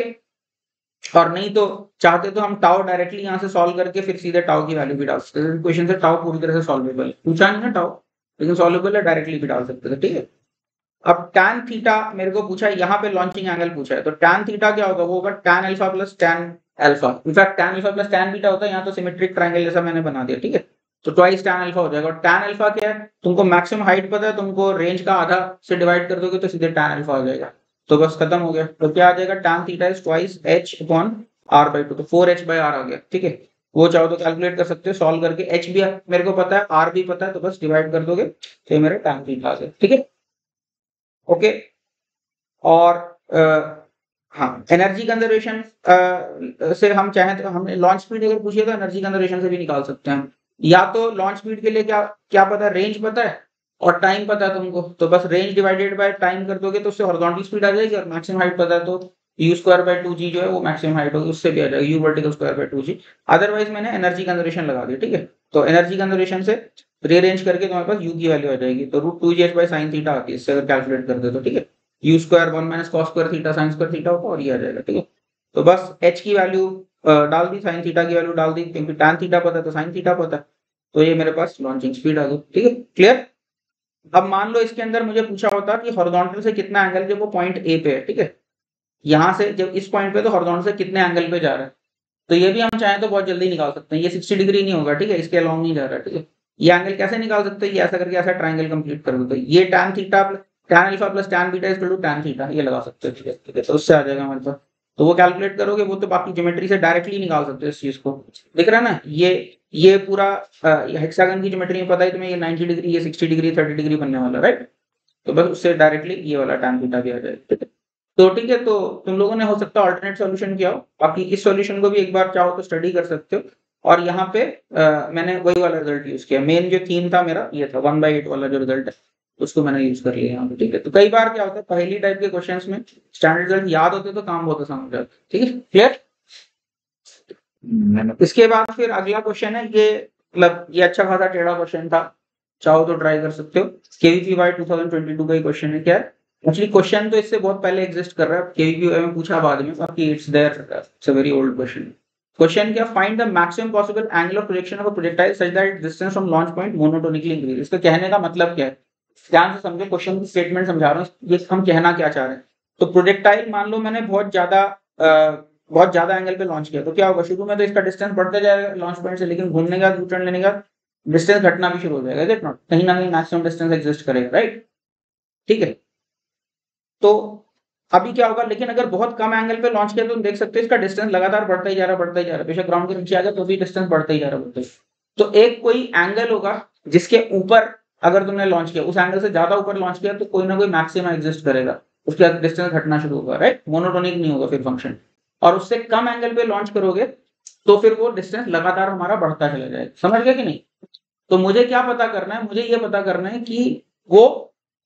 और नहीं तो चाहते तो हम टाउ डायरेक्टली यहाँ से सॉल्व करके फिर सीधे टाउ की वैल्यू भी डाल सकते थे, क्वेश्चन से टाउ पूरी तरह से सॉल्वेबल है, पूछा नहीं ना टाउ, लेकिन सॉल्वेबल है, डायरेक्टली भी डाल सकते थे, ठीक है। अब tan थीटा मेरे को पूछा है, यहाँ पे लॉन्चिंग एंगल पूछा है, तो tan थीटा क्या होगा, वो होगा tan alpha plus tan alpha. In fact tan alpha plus tan beta होता है, यहाँ तो सिमेट्रिक ट्रायंगल जैसा मैंने बना दिया, ठीक है। तो ट्वाइस tan अल्फा हो जाएगा, और tan अल्फा क्या है, तुमको मैक्सिमम हाइट पता है, तुमको रेंज का आधा से डिवाइड कर दोगे तो सीधे tan अल्फा आ जाएगा, तो बस खत्म हो गया। तो क्या आ जाएगा, tan theta is twice h/r/2, तो 4h/r आ गया, ठीक है। वो चाहो तो कैलकुलेट कर सकते हो सॉल्व करके, h भी मेरे को पता है, r भी पता है, तो बस डिवाइड कर दोगे तो ये मेरा tan थीटा आ गया, ठीक है, ओके। और हाँ, एनर्जी कंजर्वेशन से हम चाहें तो हमने लॉन्च स्पीड अगर पूछिए तो एनर्जी कंजर्वेशन से भी निकाल सकते हैं। या तो लॉन्च स्पीड के लिए क्या क्या पता है, रेंज पता है और टाइम पता है तुमको, तो बस रेंज डिवाइडेड बाय टाइम कर दोगे तो उससे हॉरिजॉन्टल स्पीड आ जाएगी, और मैक्सिमम हाइट पता है तो u²/2g जो है वो मैक्सिमम हाइट होगी, उससे भी आ जाएगा u वर्टिकल स्क्वायर/2g। अदरवाइज मैंने एनर्जी कंजर्वेशन लगा दी, ठीक है। तो एनर्जी कंजर्वेशन से रीअरेंज करके तुम्हारे पास u की वैल्यू आ जाएगी, तो √2gh/sin थीटा आती है इससे अगर कैलकुलेट कर दे तो, ठीक है। u² 1 minus cos square theta sin square theta होगा और ये आ जाएगा, ठीक है। तो बस h की वैल्यू डाल दी, sin थीटा की वैल्यू डाल दी, क्योंकि tan थीटा पता है तो sin थीटा पता है, तो ये मेरे पास लॉन्चिंग स्पीड आ गई, ठीक है, क्लियर। अब मान लो इसके अंदर मुझे पूछा होता कि हॉरिजॉन्टल से कितना एंगल जब वो पॉइंट ए पे है, ठीक है, यहाँ से जब इस पॉइंट पे तो हॉरिजॉन्टल से कितने एंगल पे जा रहा है, तो ये भी हम चाहें तो बहुत जल्दी निकाल सकते हैं। ये 60 डिग्री नहीं होगा, ठीक है, इसके अलॉन्ग नहीं जा रहा है, ठीक है। ये एंगल कैसे निकाल सकते हैं, ये ऐसा करके ऐसा ट्राइंगल कंप्लीट कर दो, तो ये tan theta tan alpha plus tan beta is equal to tan theta, ये लगा सकते हैं, ठीक है, ठीक है। तो उससे आ जाएगा हमारे पास, तो वो कैलकुलेट करोगे, वो तो बाकी ज्योमेट्री से डायरेक्टली निकाल सकते हो इस चीज को, दिख रहा है ना। ये पूरा हेक्सागन की ज्योमेट्री में पता है तुम्हें, ये 90 डिग्री, ये 60 डिग्री, 30 डिग्री बनने वाला, राइट। तो बस उससे डायरेक्टली ये वाला tan थीटा भी आ जाएगा, ठीक है। तो ठीक है, तो तुम लोगों ने हो सकता है अल्टरनेट सॉल्यूशन किया हो, बाकी इस सॉल्यूशन को भी एक बार चाहो तो स्टडी कर सकते हो। और यहाँ पे मैंने वही वाला रिजल्ट यूज किया, मेन जो थीम था मेरा ये था 1/8 वाला जो रिजल्ट है, उसको मैंने यूज कर लिया यहाँ पे, ठीक है। तो कई बार क्या होता है पहली टाइप के क्वेश्चंस में स्टैंडर्ड रिजल्ट याद होते तो काम बहुत आसान हो जाता है, ठीक है, क्लियर। इसके बाद फिर अगला क्वेश्चन है कि मतलब ये अच्छा खासा टेढ़ा क्वेश्चन था, चाहो तो ट्राई कर सकते हो। केवीपीवाई 2022 का ही क्वेश्चन है। क्या है एक्चुअली क्वेश्चन तो इससे बहुत पहले एग्जिस्ट कर रहा है, केवीपीवाई में पूछा बाद में, बाकी it's there, it's a very old question. Question क्या, find the maximum possible angle of projection of a projectile such that distance from launch point monotonically increase. इसका कहने का मतलब क्या है, ध्यान से समझो, क्वेश्चन की स्टेटमेंट समझा रहा हूँ, ये हम कहना क्या चाह रहे हैं। तो प्रोजेक्टाइल मान लो मैंने बहुत ज्यादा एंगल पे लॉन्च किया, तो क्या होगा, शुरू में तो इसका डिस्टेंस बढ़ता जाएगा लॉन्च पॉइंट से, लेकिन घूमने का, यू टर्न लेने का डिस्टेंस घटना भी शुरू हो जाएगा, इट नॉट, कहीं ना कहीं मैक्सिमम डिस्टेंस एग्जिस्ट करेगा, राइट। ठीक है, तो अभी क्या होगा, लेकिन अगर बहुत कम एंगल पे लॉन्च किया तो तुम देख सकते हो इसका डिस्टेंस लगातार बढ़ता ही जा रहा है, बढ़ता ही जा रहा है, बेशक ग्राउंड के नीचे आ गया तो भी डिस्टेंस बढ़ता ही जा रहा है, बढ़ता ही। तो एक कोई एंगल होगा जिसके ऊपर अगर तुमने लॉन्च किया, उस एंगल से ज्यादा ऊपर लॉन्च किया तो कोई ना कोई मैक्सिमम एग्जिस्ट करेगा, उसके बाद डिस्टेंस घटना शुरू होगा, राइट, मोनोटोनिक नहीं होगा फिर फंक्शन। और उससे कम एंगल पे लॉन्च करोगे तो फिर वो डिस्टेंस लगातार हमारा बढ़ता चला जाएगा, समझ गए कि नहीं। तो मुझे क्या पता करना है, मुझे ये पता करना है कि वो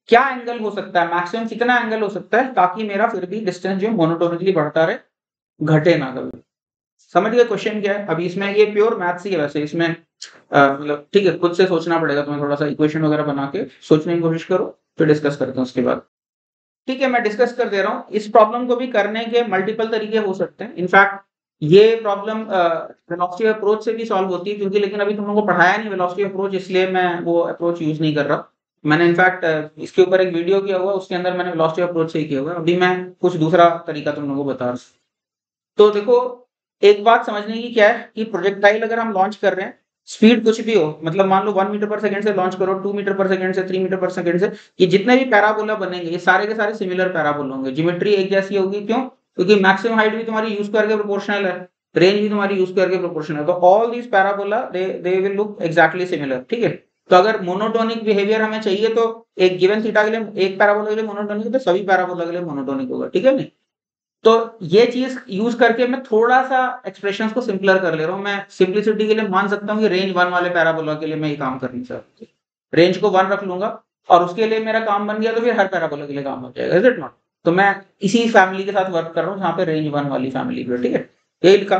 क्या एंगल हो सकता है, मैक्सिमम कितना एंगल हो सकता है, ताकि मेरा फिर भी डिस्टेंस जो मोनोटोनिकली बढ़ता रहे, घटे ना कभी। समझ गए क्वेश्चन क्या है। अभी इसमें ये प्योर मैथ्स ही है वैसे, इसमें मतलब ठीक है, खुद से सोचना पड़ेगा तुम्हें, थोड़ा सा इक्वेशन वगैरह बना के सोचने की कोशिश करो, फिर डिस्कस करते हैं उसके बाद। ठीक है, मैं डिस्कस कर दे रहा हूँ। इस प्रॉब्लम को भी करने के मल्टीपल तरीके हो सकते हैं। इनफैक्ट ये प्रॉब्लम वेलोसिटी अप्रोच से भी सॉल्व होती है, क्योंकि लेकिन अभी तुम लोगों को पढ़ाया नहीं वेलोसिटी अप्रोच, इसलिए मैं वो अप्रोच यूज नहीं कर रहा। मैंने इनफैक्ट इसके ऊपर एक वीडियो किया हुआ, उसके अंदर मैंने वेलोसिटी अप्रोच से ही किया हुआ। अभी मैं कुछ दूसरा तरीका तुम लोगों को बता रहा हूँ। तो देखो, एक बात समझने की क्या है कि प्रोजेक्टाइल अगर हम लॉन्च कर रहे हैं, स्पीड कुछ भी हो, मतलब मान लो 1 मीटर पर सेकंड से लॉन्च करो, 2 मीटर पर सेकंड से, 3 मीटर पर सेकंड से, ये जितने भी पैराबोला बनेंगे ये सारे के सारे सिमिलर पैराबोला होंगे, ज्योमेट्री एक जैसी होगी। क्यों? क्योंकि मैक्सिमम हाइट भी तुम्हारी यू स्क्वायर के प्रोपोर्शनल है, रेंज भी तुम्हारी यू स्क्वायर के प्रोपोर्शनल है, तो all these parabola they will look exactly similar. ठीक है, तो अगर मोनोटोनिक बिहेवियर हमें चाहिए तो एक गिवन थीटा के लिए एक पैराबोला के लिए मोनोटोनिक है, तो सभी पैराबोला के लिए मोनोटोनिक होगा। ठीक है नहीं, तो ये चीज यूज करके मैं थोड़ा सा एक्सप्रेशंस को सिंपलर कर ले रहा हूँ। मैं सिंप्लिसिटी के लिए मान सकता हूँ कि रेंज 1 वाले पैराबोला के लिए मैं ये काम कर नहीं सकता, रेंज को 1 रख लूंगा और उसके लिए मेरा काम बन गया, तो फिर हर पैराबोला के लिए काम हो जाएगा, इज इट नॉट। तो मैं इसी फैमिली के साथ वर्क कर रहा हूँ जहाँ पे रेंज 1 वाली फैमिली पे। ठीक है, यही लिखा,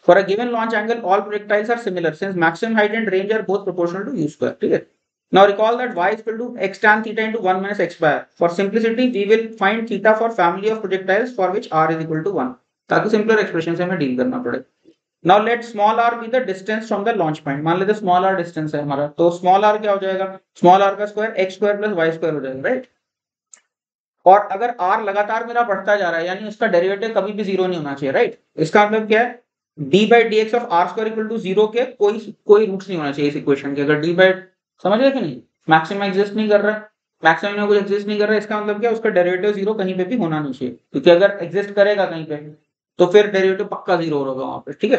for a given launch angle all projectiles are similar since maximum height and range are both proportional to u square. ठीक है, now recall that y is equal to x tan theta into 1 minus x bar. For simplicity, we will find theta for family of projectiles for which r is equal to 1, ताकि simpler expression से हमें deal करना पड़े। Now let small r be the distance from the launch point. मान लेते small r distance है हमारा, तो स्मॉल r क्या हो जाएगा, स्मॉल r का square x square plus y square हो जाएगा, राइट। और अगर r लगातार मेरा बढ़ता जा रहा है, यानी उसका डेरिवेटिव कभी भी जीरो नहीं होना चाहिए, राइट। इसका मतलब क्या है, d by dx of r square equal to 0 के कोई रूट्स नहीं होना चाहिए इस इक्वेशन के। अगर d by, समझ गए कि नहीं, मैक्सिमम एग्जिस्ट नहीं कर रहा है, मैक्सिमम में कुछ एग्जिस्ट नहीं कर रहा है, इसका मतलब क्या, उसका डेरिवेटिव जीरो कहीं पे भी होना नहीं चाहिए, क्योंकि अगर एग्जिस्ट करेगा कहीं पे तो फिर डेरिवेटिव पक्का जीरो होगा वहां पे। ठीक है,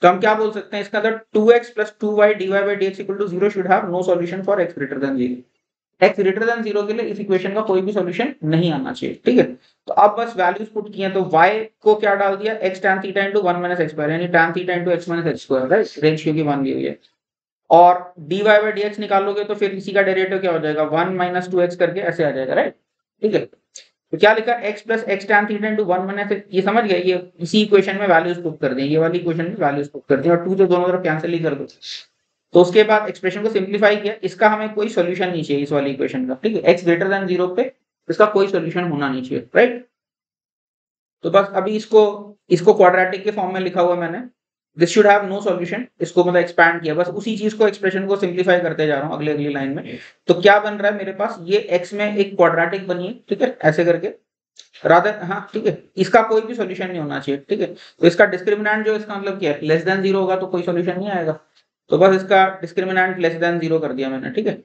तो हम क्या बोल सकते हैं इसका, अंदर 2x plus 2y dy by dx equal to 0 should have no solution for x greater than 0। x greater than 0 के लिए इस इक्वेशन का कोई भी सॉल्यूशन नहीं आना चाहिए। ठीक है, तो अब बस वैल्यूज पुट किए, तो y को क्या डाल दिया, x tan theta into 1 minus x square, यानी tan theta into x minus x square, right, range क्योंकि 1 दी हुई है। और dy by dx निकालोगे तो फिर इसी का डेरिवेटिव क्या हो जाएगा, 1 minus 2x करके ऐसे आ जाएगा, राइट। ठीक है, तो क्या लिखा, x plus x tan theta into 1 minus x, ये समझ गए, ये इसी इक्वेशन में वैल्यूज पुट कर दें, ये वाली इक्वेशन में वैल्यूज पुट कर दें और 2 तो दोनों तरफ कैंसिल ही कर दो। तो उसके बाद एक्सप्रेशन को सिंप्लीफाई किया, इसका हमें कोई सॉल्यूशन नहीं चाहिए इस वाली इक्वेशन का। ठीक है, x ग्रेटर देन 0 पे इसका कोई सॉल्यूशन होना नहीं चाहिए, राइट। तो बस अभी इसको क्वाड्रेटिक के फॉर्म में लिखा हुआ मैंने, this should have no solution, इसको मतलब एक्सपैंड किया, बस उसी चीज को, एक्सप्रेशन को सिंप्लीफाई करते जा रहा हूँ अगली लाइन में। तो क्या बन रहा है मेरे पास, ये x में एक क्वाड्रेटिक बनी है, ठीक है, ऐसे करके रादर, हाँ ठीक है, इसका कोई भी सॉल्यूशन नहीं होना चाहिए। ठीक है, तो इसका डिस्क्रिमिनेंट जो, इसका मतलब क्या है, लेस देन 0 होगा तो कोई सॉल्यूशन नहीं आएगा, तो बस इसका डिस्क्रिमिनेंट लेस देन 0 कर दिया मैंने। ठीक है,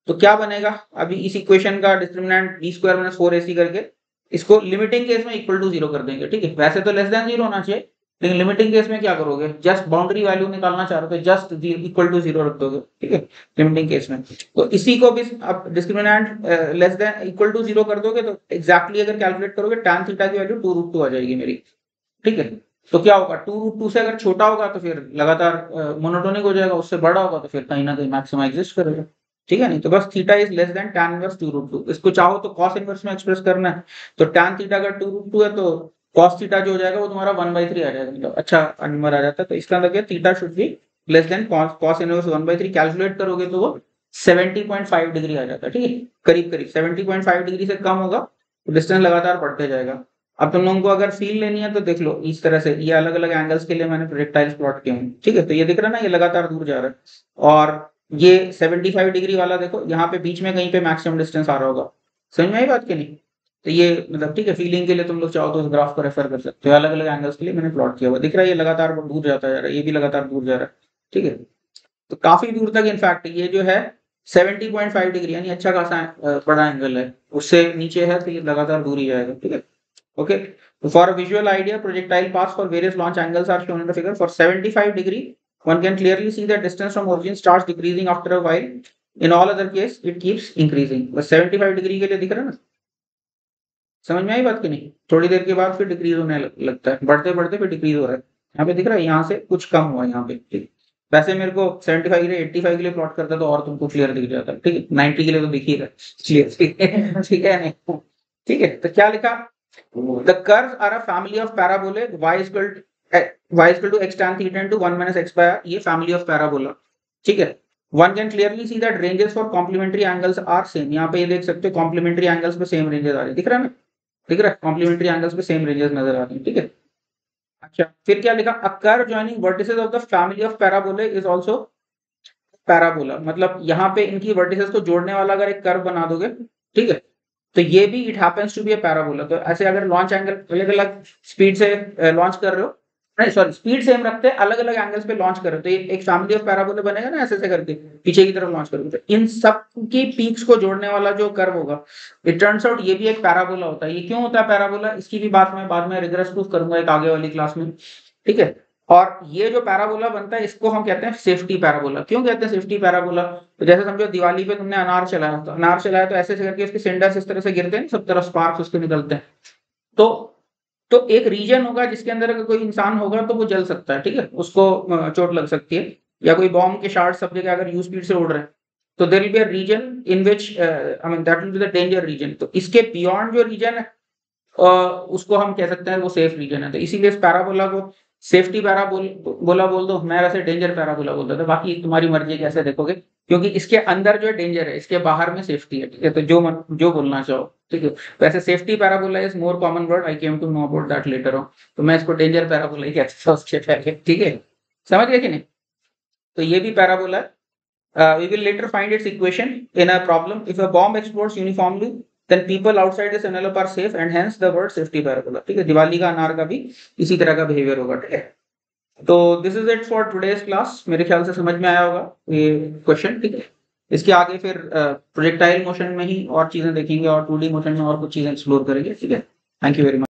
तो क्या बनेगा, अभी इस इक्वेशन का discriminant b square minus 4ac करके इसको लिमिटिंग केस में इक्वल टू 0 कर देंगे। ठीक है, वैसे तो लेस देन 0 होना चाहिए, लेकिन लिमिटिंग केस में क्या करोगे, जस्ट बाउंड्री वैल्यू निकालना चाह रहे हो तो जस्ट इक्वल टू 0 रख दोगे। ठीक है, लिमिटिंग केस में, तो इसी को भी अब discriminant less than equal to 0 कर दोगे तो एग्जैक्टली अगर कैलकुलेट करोगे tan थीटा की वैल्यू 2√2 आ जाएगी मेरी। ठीक है, तो क्या होगा, 2√2 से अगर छोटा होगा तो फिर लगातार मोनोटोनिक हो जाएगा, उससे बड़ा होगा तो फिर कहीं ना कहीं मैक्सिमम एग्जिस्ट करेगा। ठीक है नहीं, तो बस theta is less than tan inverse 2√2। इसको चाहो तो cos इनवर्स में एक्सप्रेस करना है, तो tan थीटा अगर 2√2 है तो cos थीटा जो हो जाएगा वो तुम्हारा 1/3 आ जाएगा, मतलब अच्छा नंबर आ जाता है। तो इसका मतलब क्या, theta should be less than cos inverse 1/3, calculate करोगे तो वो 70.5 डिग्री आ जाता है, ठीक है, करीब करीब 70.5 डिग्री से कम होगा तो डिस्टेंस लगातार बढ़ते जाएगा। अब तुम लोगों को अगर फील लेनी है तो देख लो इस तरह से, ये अलग अलग एंगल्स के लिए मैंने प्रोजेक्टाइल्स प्लॉट किए हैं, ठीक है, तो ये दिख रहा है ना, ये लगातार दूर जा रहा है। और ये 75 डिग्री वाला देखो, यहाँ पे बीच में कहीं पे मैक्सिमम डिस्टेंस आ रहा होगा, समझ में आई बात की नहीं? तो ये मतलब ठीक है, फीलिंग के लिए तुम लोग चाहो तो उस ग्राफ को रेफर कर सकते हो, अलग अलग एंगल्स के लिए मैंने प्लॉट किया हुआ, दिख रहा है ये लगातार दूर जाता जा रहा है, ये भी लगातार दूर जा रहा है, ठीक है। तो काफी दूर तक इनफैक्ट ये जो है 70.5 डिग्री यानी अच्छा खासा बड़ा एंगल है, उससे नीचे है तो ये लगातार दूर ही जाएगा, ठीक है। ओके, तो for visual idea projectile paths for various launch angles are shown in the figure. For 75 degree one can clearly see that distance from origin starts decreasing after a while. In all other case it keeps increasing. बस 75 degree के लिए दिख रहा है ना, समझ में आई बात की नहीं? थोड़ी देर के बाद फिर डिक्रीज होने लगता है, बढ़ते बढ़ते फिर डिक्रीज हो रहा है, यहाँ पे दिख रहा है, यहाँ से कुछ कम हुआ यहाँ पे, ठीक। वैसे मेरे को 75 के लिए 85 के लिए प्लॉट करता तो और तुमको क्लियर दिख जाता, ठीक है, 90 के लिए तो दिख ही रहा क्लियर, ठीक है, ठीक है नहीं, ठीक है। तो क्या लिखा, the curves are a family of parabolae, y equal to x tan theta into 1 minus x by r, ये फैमिली ऑफ पैराबोला, ठीक है। One can clearly see that ranges for complementary angles are same, यहाँ पे ये देख सकते हो complementary angles पे सेम रेंजेस आ रहे हैं, दिख रहा है ना, दिख रहा है, कॉम्प्लीमेंट्री एंगल्स पे सेम रेंजेस नजर आ रहे हैं, ठीक है। अच्छा, फिर क्या लिखा, a curve joining vertices of the family of parabolae is also parabola, मतलब यहाँ पे इनकी वर्टिसेस को जोड़ने वाला अगर एक कर्व बना दोगे, ठीक है, तो ये भी it happens to be a parabola. तो ऐसे अगर लॉन्च एंगल अलग अलग स्पीड से लॉन्च कर रहे हो, नहीं सॉरी स्पीड सेम रखते हैं, अलग अलग एंगल्स पे लॉन्च कर रहे हो, तो ये एक फैमिली ऑफ पैराबोला बनेगा ना, ऐसे ऐसे करके पीछे की तरफ लॉन्च करोगे, तो इन सब की पीक्स को जोड़ने वाला जो कर्व होगा, इट टर्न्स आउट ये भी एक पैराबोला होता है। ये क्यों होता है पैराबोला, इसकी भी बात मैं बाद में रिग्रेस प्रूफ करूंगा एक आगे वाली क्लास में, ठीक है। और ये जो पैराबोला बनता है इसको हम कहते हैं सेफ्टी पैराबोला। क्यों कहते हैं सेफ्टी पैराबोला, तो जैसे समझो दिवाली पे तुमने अनार चलाया, तो अनार चलाया तो ऐसे ऐसे करके उसके सिंडर्स इस तरह से गिरते हैं, सब तरफ स्पार्क्स उसके निकलते हैं, तो तो एक रीजन होगा जिसके अंदर अगर कोई इंसान होगा तो वो जल सकता है, ठीक है, उसको चोट लग सकती है, या कोई बॉम्ब के शार्ट सब जगह अगर यू स्पीड से उड़ रहे हैं, तो there will be a region in which I mean that will be the danger region. तो इसके बियॉन्ड जो रीजन है उसको हम कह सकते हैं वो सेफ रीजन है, तो इसीलिए इस पैराबोला को सेफ्टी पैराबोला बोल दो, मैं वैसे डेंजर पैराबोला बोलता था, बाकी तुम्हारी मर्जी कैसे देखोगे, क्योंकि इसके अंदर जो डेंजर है, इसके बाहर में सेफ्टी है, ठीक है, तो जो बोलना चाहो, ठीक है। वैसे safety parabola is more common word, I came to know about that later on, तो मैं इसको डेंजर पैराबोला ही कहता था उसके पहले, ठीक है, समझ गए कि नहीं? तो ये भी पैराबोला है। We will later find its equation in a problem. If a bomb explodes uniformly, then people outside this envelope are safe and hence the word safety parabola, ठीक है। दिवाली का अनार का भी इसी तरह का बिहेवियर होगा, ठीक है। तो this is it for today's class, मेरे ख्याल से समझ में आया होगा ये क्वेश्चन, ठीक है। इसके आगे फिर प्रोजेक्टाइल मोशन में ही और चीजें देखेंगे और 2D मोशन में और कुछ चीजें एक्सप्लोर करेंगे, ठीक है। Thank you very much.